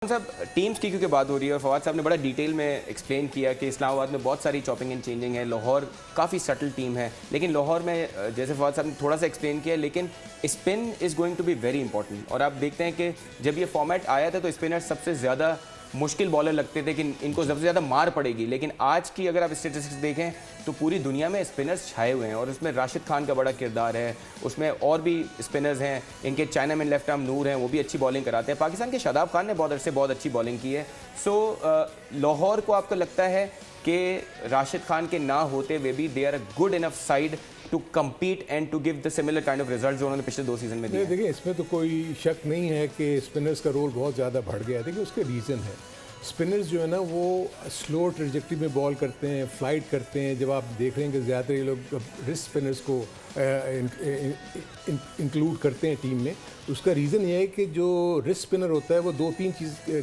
साहब टीम्स की क्योंकि बात हो रही है और फवाद साहब ने बड़ा डिटेल में एक्सप्लेन किया कि इस्लामाबाद में बहुत सारी चॉपिंग एंड चेंजिंग है, लाहौर काफ़ी सटल टीम है, लेकिन लाहौर में जैसे फवाद साहब ने थोड़ा सा एक्सप्लेन किया, लेकिन spin is going to be very important. और आप देखते हैं कि जब ये फॉर्मेट आया था तो स्पिनर सबसे ज़्यादा मुश्किल बॉलर लगते थे कि इनको सबसे ज़्यादा मार पड़ेगी, लेकिन आज की अगर आप स्टेटिस्टिक्स देखें तो पूरी दुनिया में स्पिनर्स छाए हुए हैं और उसमें राशिद खान का बड़ा किरदार है, उसमें और भी स्पिनर्स हैं, इनके चाइना में लेफ्ट आर्म नूर हैं, वो भी अच्छी बॉलिंग कराते हैं। पाकिस्तान के शादाब खान ने बहुत अरसे बहुत अच्छी बॉलिंग की है। सो लाहौर को आपको लगता है कि राशिद खान के ना होते हुए भी they are a good enough side to compete and to give the similar kind of result जो उन्होंने पिछले 2 सीजन में दिए? देखिए, इसमें तो कोई शक नहीं है कि स्पिनर्स का रोल बहुत ज़्यादा बढ़ गया है। देखिए, उसके रीज़न है, स्पिनर्स जो है ना वो स्लो ट्रेजेक्टरी में बॉल करते हैं, फ्लाइट करते हैं। जब आप देख रहे हैं कि ज़्यादातर ये लोग रिस्ट स्पिनर्स को इंक्लूड करते हैं टीम में, तो उसका रीज़न ये है कि जो रिस्ट स्पिनर होता है वो 2-3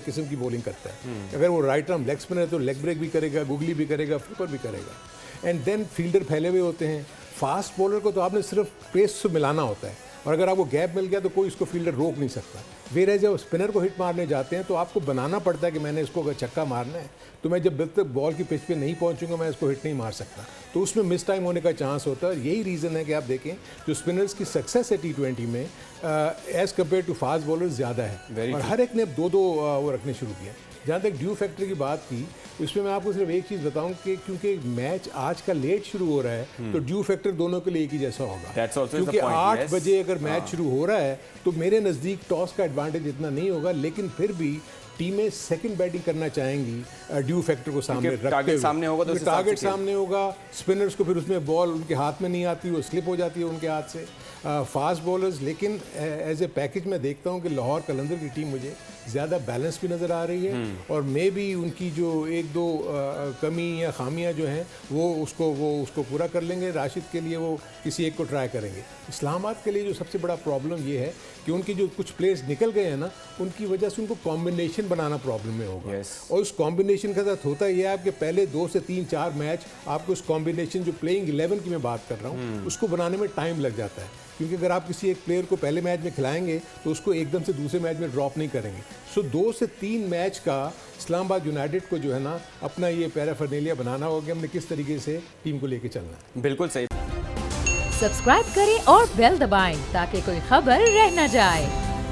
किस्म की बॉलिंग करता है। अगर वो राइट आर्म लेग स्पिनर है तो लेग ब्रेक भी करेगा, गुगली भी करेगा, फ्लिपर भी करेगा। एंड देन फील्डर फैले हुए होते हैं। फास्ट बॉलर को तो आपने सिर्फ पेस से मिलाना होता है और अगर आपको गैप मिल गया तो कोई इसको फील्डर रोक नहीं सकता। वेयर जब स्पिनर को हिट मारने जाते हैं तो आपको बनाना पड़ता है कि मैंने इसको अगर छक्का मारना है तो मैं जब तक बॉल की पिच पे नहीं पहुंचूंगा मैं इसको हिट नहीं मार सकता, तो उसमें मिस टाइम होने का चांस होता है। यही रीज़न है कि आप देखें जो स्पिनर्स की सक्सेस है T20 में as compare to fast bowler ज़्यादा है और हर एक ने 2-2 वो रखने शुरू किया। जहाँ तक ड्यू फैक्टर की बात की, उसमें मैं आपको सिर्फ एक चीज़ बताऊं कि क्योंकि मैच आज का लेट शुरू हो रहा है तो ड्यू फैक्टर दोनों के लिए एक ही जैसा होगा, क्योंकि 8 बजे अगर मैच शुरू हो रहा है तो मेरे नज़दीक टॉस का एडवांटेज इतना नहीं होगा, लेकिन फिर भी टीमें सेकंड बैटिंग करना चाहेंगी ड्यू फैक्टर को सामने रखते हुए। टारगेट सामने होगा तो टारगेट सामने होगा, स्पिनर्स को फिर उसमें बॉल उनके हाथ में नहीं आती, वो स्लिप हो जाती है उनके हाथ से। फास्ट बॉलर्स, लेकिन एज ए पैकेज में देखता हूँ कि लाहौर कलंदर की टीम मुझे ज़्यादा बैलेंस भी नज़र आ रही है और मे भी उनकी जो 1-2 कमी या खामियां जो हैं वो उसको पूरा कर लेंगे। राशिद के लिए वो किसी एक को ट्राई करेंगे। इस्लामाबाद के लिए जो सबसे बड़ा प्रॉब्लम ये है कि उनके जो कुछ प्लेयर्स निकल गए हैं ना, उनकी वजह से उनको कॉम्बिनेशन बनाना प्रॉब्लम में होगा। और उस कॉम्बिनेशन के साथ होता यह है कि पहले 2 से 3-4 मैच आपको उस कॉम्बिनेशन जो प्लेइंग 11 की मैं बात कर रहा हूँ उसको बनाने में टाइम लग जाता है, क्योंकि अगर आप किसी एक प्लेयर को पहले मैच में खिलाएंगे तो उसको एकदम से दूसरे मैच में ड्रॉप नहीं करेंगे। सो 2 से 3 मैच का इस्लामाबाद यूनाइटेड को जो है ना अपना ये पैराफर्नेलिया बनाना होगा, हमने किस तरीके से टीम को लेके चलना है। बिल्कुल सही। सब्सक्राइब करें और बेल दबाएं ताकि कोई खबर रह न जाए।